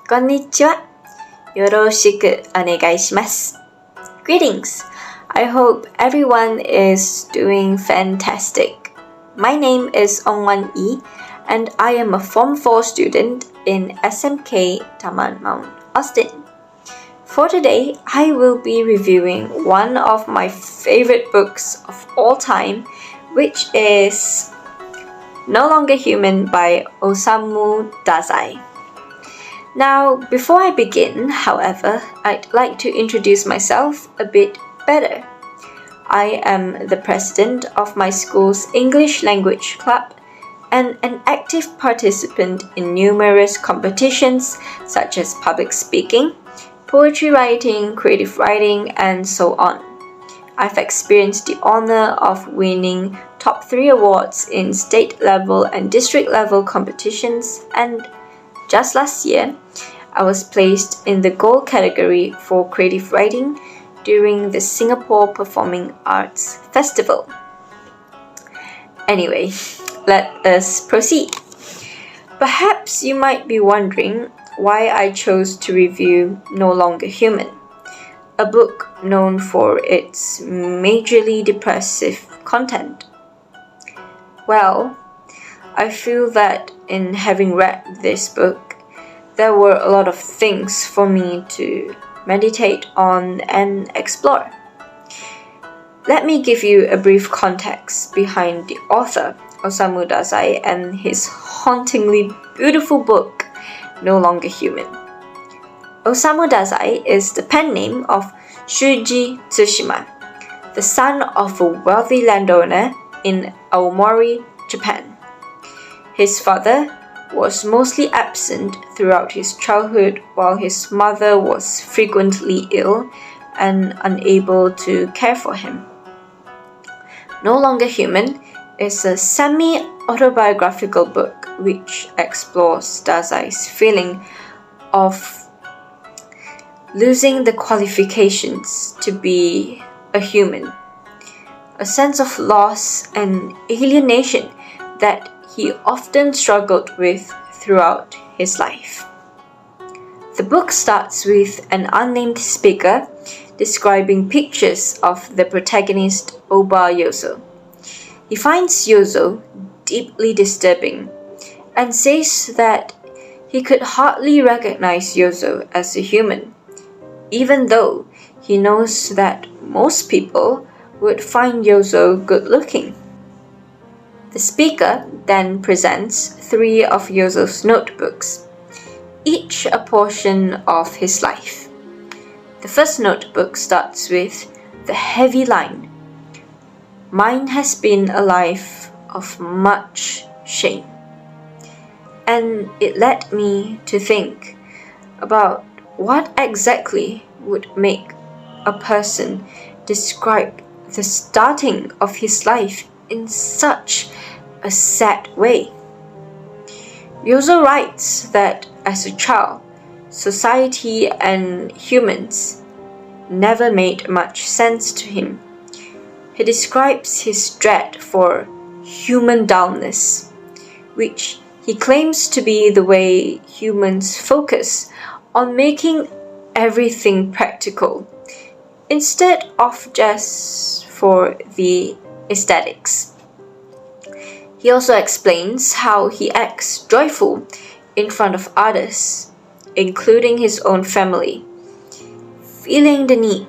こんにちは。よろしくお願いします。Greetings. I hope everyone is doing fantastic. My name is Ongwan Yi, and I am a Form 4 student in SMK Taman Mount Austin. For today, I will be reviewing one of my favorite books of all time, which is No Longer Human by Osamu Dazai. Now, before I begin, however, I'd like to introduce myself a bit better. I am the president of my school's English language club and an active participant in numerous competitions such as public speaking, poetry writing, creative writing, and so on. I've experienced the honor of winning top 3 awards in state level and district level competitions, and just last year, I was placed in the gold category for creative writing during the Singapore Performing Arts Festival. Anyway, let us proceed. Perhaps you might be wondering why I chose to review No Longer Human, a book known for its majorly depressive content. Well, I feel that in having read this book, there were a lot of things for me to meditate on and explore. Let me give you a brief context behind the author, Osamu Dazai, and his hauntingly beautiful book, No Longer Human. Osamu Dazai is the pen name of Shuji Tsushima, the son of a wealthy landowner in Aomori, Japan. His father was mostly absent throughout his childhood, while his mother was frequently ill and unable to care for him. No Longer Human is a semi-autobiographical book which explores Dazai's feeling of losing the qualifications to be a human, a sense of loss and alienation that he often struggled with throughout his life. The book starts with an unnamed speaker describing pictures of the protagonist Oba Yozo. He finds Yozo deeply disturbing and says that he could hardly recognize Yozo as a human, even though he knows that most people would find Yozo good-looking. The speaker then presents 3 of Yozo's notebooks, each a portion of his life. The first notebook starts with the heavy line, "Mine has been a life of much shame." And it led me to think about what exactly would make a person describe the starting of his life in such a sad way. Yozo writes that as a child, society and humans never made much sense to him. He describes his dread for human dullness, which he claims to be the way humans focus on making everything practical, instead of just for the aesthetics. He also explains how he acts joyful in front of others, including his own family, feeling the need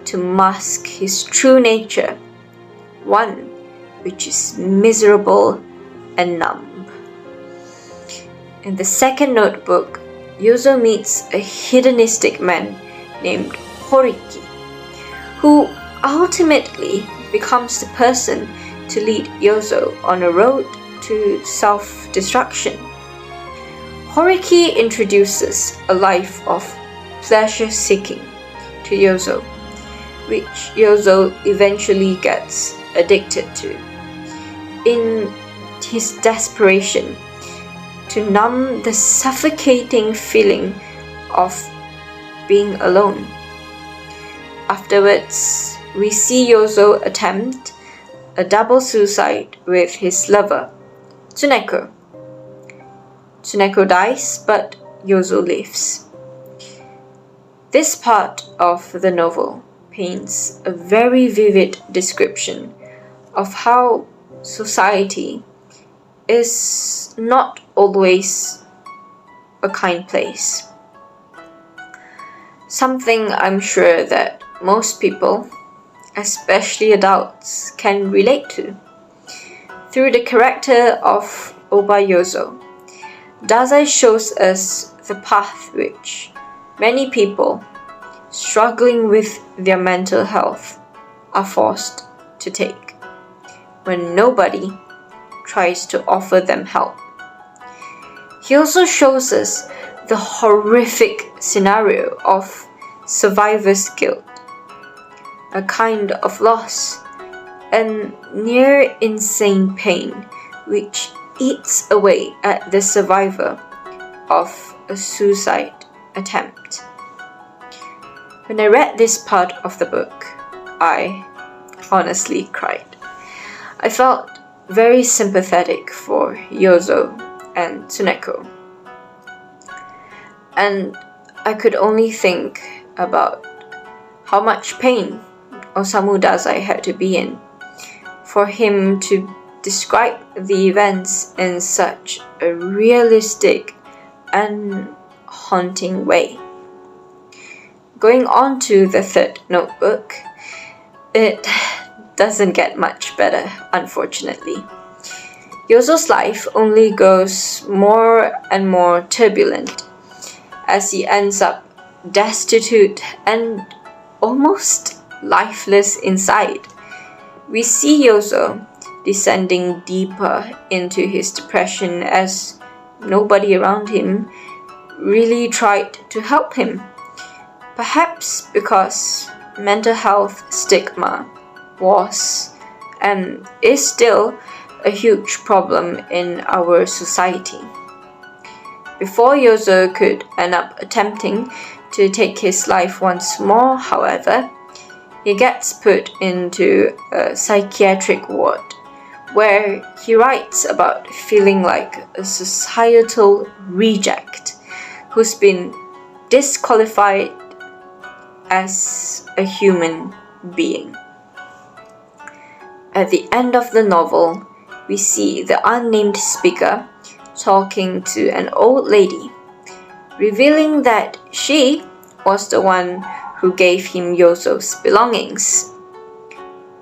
to mask his true nature, one which is miserable and numb. In the second notebook, Yozo meets a hedonistic man named Horiki, who ultimately becomes the person to lead Yozo on a road to self-destruction. Horiki introduces a life of pleasure-seeking to Yozo, which Yozo eventually gets addicted to. In his desperation to numb the suffocating feeling of being alone. Afterwards, we see Yozo attempt a double suicide with his lover, Tsuneko. Tsuneko dies, but Yozo lives. This part of the novel paints a very vivid description of how society is not always a kind place. Something I'm sure that most people, especially adults, can relate to. Through the character of Oba Yozo, Dazai shows us the path which many people struggling with their mental health are forced to take when nobody tries to offer them help. He also shows us the horrific scenario of survivor's guilt, a kind of loss and near insane pain which eats away at the survivor of a suicide attempt. When I read this part of the book, I honestly cried. I felt very sympathetic for Yozo and Tsuneko. And I could only think about how much pain Osamu Dazai had to be in for him to describe the events in such a realistic and haunting way. Going on to the third notebook, it doesn't get much better, unfortunately. Yozo's life only grows more and more turbulent as he ends up destitute and almost lifeless inside. We see Yozo descending deeper into his depression as nobody around him really tried to help him. Perhaps because mental health stigma was and is still a huge problem in our society. Before Yozo could end up attempting to take his life once more, however, he gets put into a psychiatric ward where he writes about feeling like a societal reject who's been disqualified as a human being. At the end of the novel, we see the unnamed speaker talking to an old lady, revealing that she was the one who gave him Yozo's belongings.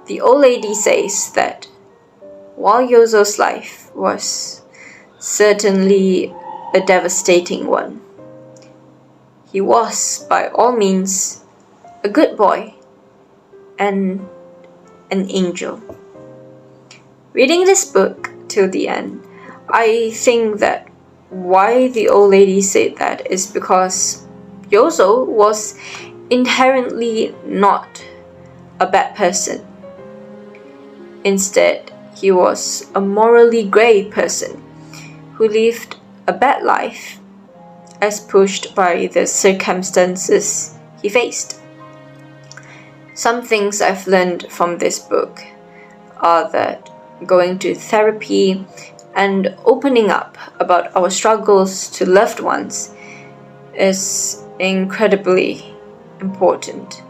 The old lady says that while Yozo's life was certainly a devastating one, he was, by all means, a good boy and an angel. Reading this book till the end, I think that why the old lady said that is because Yozo was inherently not a bad person. Instead, he was a morally grey person who lived a bad life as pushed by the circumstances he faced. Some things I've learned from this book are that going to therapy and opening up about our struggles to loved ones is incredibly important,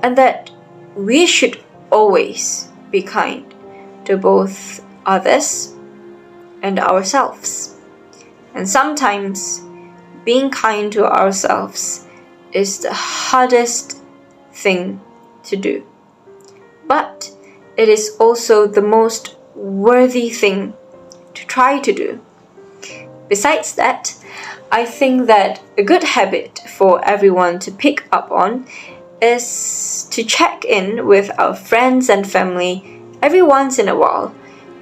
and that we should always be kind to both others and ourselves. And sometimes being kind to ourselves is the hardest thing to do, but it is also the most worthy thing to try to do. Besides that, I think that a good habit for everyone to pick up on is to check in with our friends and family every once in a while,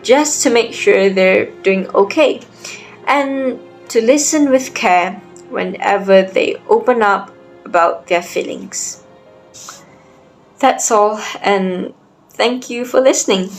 just to make sure they're doing okay, and to listen with care whenever they open up about their feelings. That's all, and thank you for listening.